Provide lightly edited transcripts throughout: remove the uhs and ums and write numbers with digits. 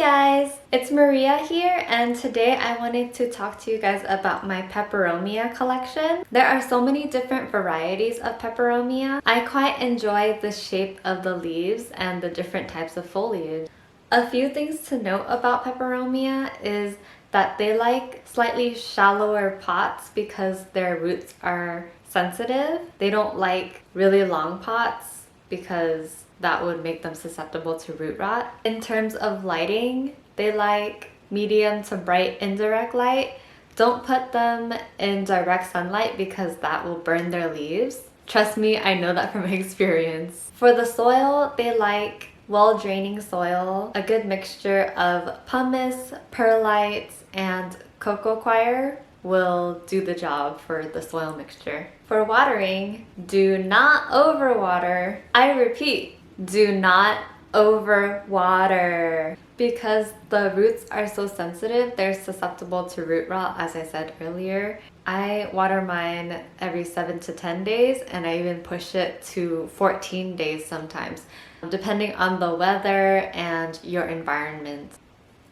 guys, it's Maria here, and today I wanted to talk to you guys about my Peperomia collection. There are so many different varieties of Peperomia. I quite enjoy the shape of the leaves and the different types of foliage. A few things to note about Peperomia is that they like slightly shallower pots because their roots are sensitive. They don't like really long pots because that would make them susceptible to root rot. In terms of lighting, they like medium to bright indirect light. Don't put them in direct sunlight because that will burn their leaves. Trust me, I know that from experience. For the soil, they like well-draining soil, a good mixture of pumice, perlite, and coco coir will do the job for the soil mixture. For watering, do not overwater. I repeat, do not overwater. Because the roots are so sensitive, they're susceptible to root rot, as I said earlier. I water mine every 7 to 10 days, and I even push it to 14 days sometimes, depending on the weather and your environment.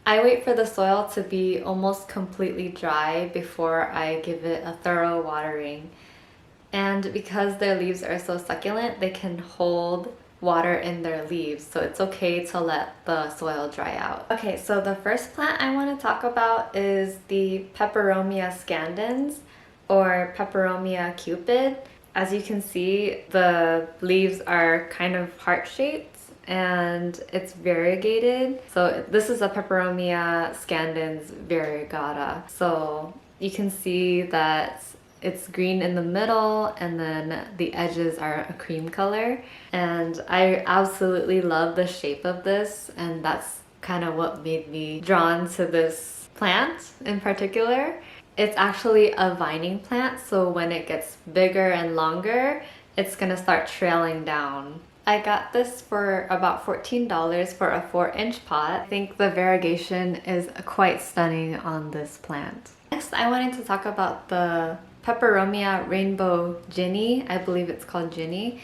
I wait for the soil to be almost completely dry before I give it a thorough watering. And because their leaves are so succulent, they can hold water in their leaves, so it's okay to let the soil dry out. Okay, so the first plant I want to talk about is the Peperomia scandens, or Peperomia cupid. As you can see, the leaves are kind of heart-shaped and it's variegated. So this is a Peperomia scandens variegata. So you can see that it's green in the middle and then the edges are a cream color. And I absolutely love the shape of this, and that's kind of what made me drawn to this plant in particular. It's actually a vining plant, so when it gets bigger and longer, it's gonna start trailing down. I got this for about $14 for a 4-inch pot. I think the variegation is quite stunning on this plant. Next, I wanted to talk about the Peperomia rainbow ginny. I believe it's called ginny.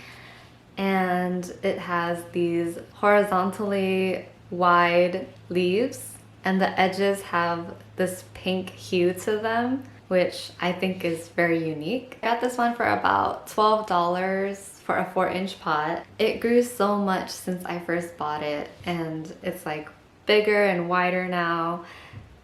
And it has these horizontally wide leaves, and the edges have this pink hue to them, which I think is very unique. I got this one for about $12 for a 4-inch pot. It grew so much since I first bought it, and it's like bigger and wider now.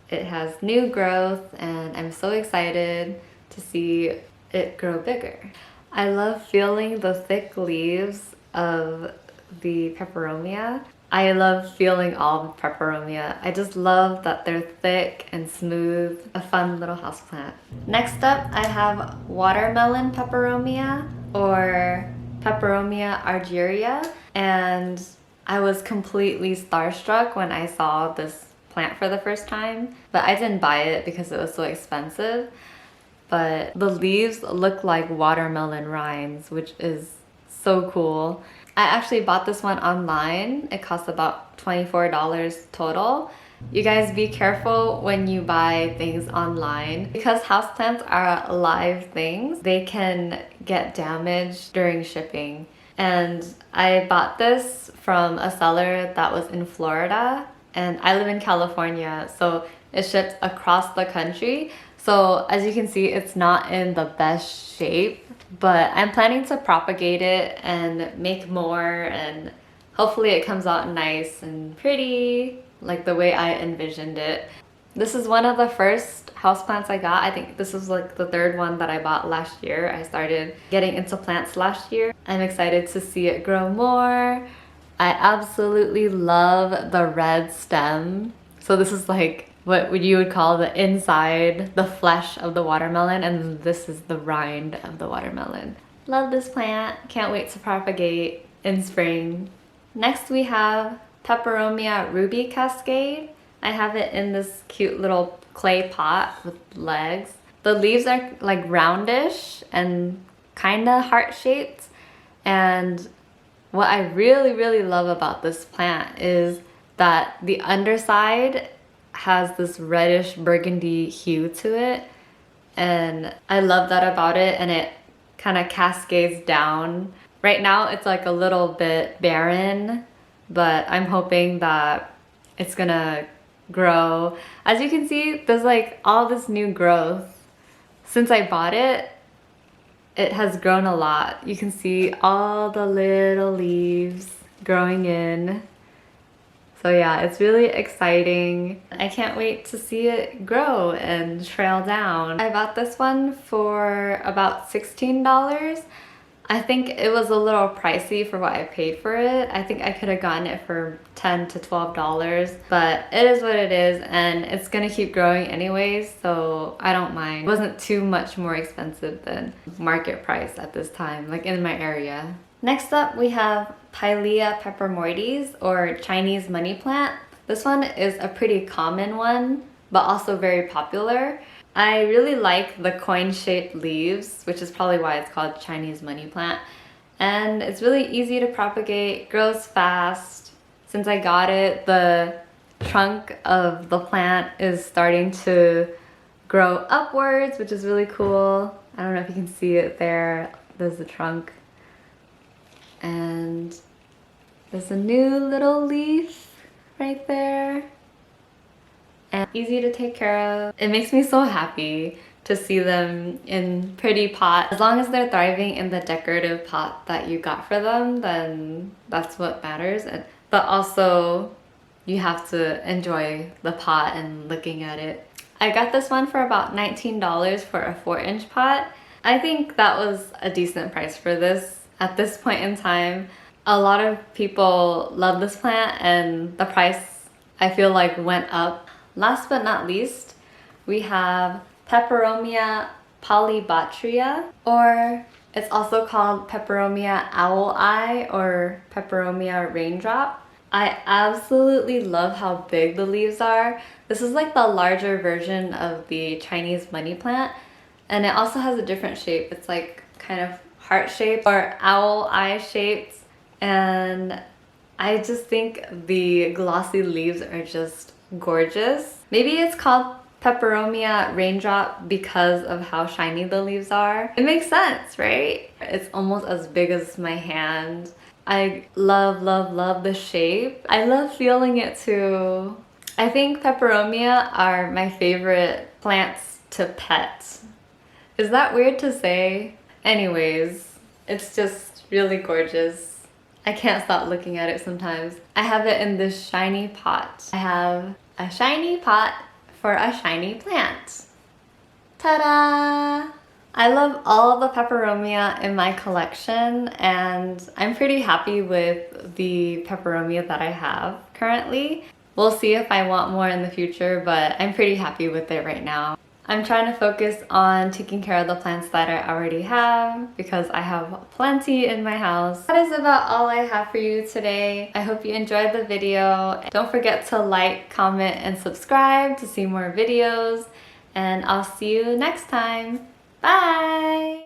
It has new growth, and I'm so excited to see it grow bigger. I love feeling the thick leaves of the Peperomia. I love feeling all Peperomia. I just love that they're thick and smooth, a fun little houseplant. Next up, I have watermelon Peperomia, or Peperomia argyria, and I was completely starstruck when I saw this plant for the first time, but I didn't buy it because it was so expensive. But the leaves look like watermelon rinds, which is so cool. I actually bought this one online. It costs about $24 total. You guys be careful when you buy things online. Because houseplants are live things, they can get damaged during shipping. And I bought this from a seller that was in Florida, and I live in California, so it shipped across the country. So as you can see, it's not in the best shape, but I'm planning to propagate it and make more, and hopefully it comes out nice and pretty, like the way I envisioned it. This is one of the first houseplants I got. I think this is like the 3rd one that I bought last year. I started getting into plants last year. I'm excited to see it grow more. I absolutely love the red stem. So this is like what you would call the inside, the flesh of the watermelon, and this is the rind of the watermelon. Love this plant. Can't wait to propagate in spring. Next we have Peperomia ruby Cascade. I have it in this cute little clay pot with legs. The leaves are like roundish and kind of heart-shaped, and what I really love about this plant is that the underside has this reddish burgundy hue to it, and I love that about it, and it kind of cascades down. Right now it's like a little bit barren, but I'm hoping that it's gonna grow. As you can see, there's like all this new growth. Since I bought it, it has grown a lot. You can see all the little leaves growing in. So yeah, it's really exciting. I can't wait to see it grow and trail down. I bought this one for about $16. I think it was a little pricey for what I paid for it. I think I could have gotten it for $10 to $12, but it is what it is, and it's gonna keep growing anyways, so I don't mind. It wasn't too much more expensive than market price at this time, like in my area. Next up, we have Pilea peperomioides, or Chinese money plant. This one is a pretty common one, but also very popular. I really like the coin-shaped leaves, which is probably why it's called Chinese money plant. And it's really easy to propagate, grows fast. Since I got it, the trunk of the plant is starting to grow upwards, which is really cool. I don't know if you can see it there. There's the trunk. And there's a new little leaf right there. And easy to take care of. It makes me so happy to see them in pretty pots. As long as they're thriving in the decorative pot that you got for them, then that's what matters. But also, you have to enjoy the pot and looking at it. I got this one for about $19 for a 4-inch pot. I think that was a decent price for this at this point in time. A lot of people love this plant, and the price, I feel like, went up. Last but not least, we have Peperomia polybatria, or it's also called Peperomia Owl Eye or Peperomia raindrop. I absolutely love how big the leaves are. This is like the larger version of the Chinese money plant, and it also has a different shape. It's like kind of heart-shaped or owl eye shaped, and I just think the glossy leaves are just gorgeous. Maybe it's called Peperomia raindrop because of how shiny the leaves are. It makes sense, right? It's almost as big as my hand. I love, love, love the shape. I love feeling it too. I think peperomia are my favorite plants to pet. Is that weird to say? Anyways, it's just really gorgeous. I can't stop looking at it sometimes. I have it in this shiny pot. I have a shiny pot for a shiny plant. Ta-da! I love all the peperomia in my collection, and I'm pretty happy with the peperomia that I have currently. We'll see if I want more in the future, but I'm pretty happy with it right now. I'm trying to focus on taking care of the plants that I already have because I have plenty in my house. That is about all I have for you today. I hope you enjoyed the video. Don't forget to like, comment, and subscribe to see more videos, and I'll see you next time. Bye!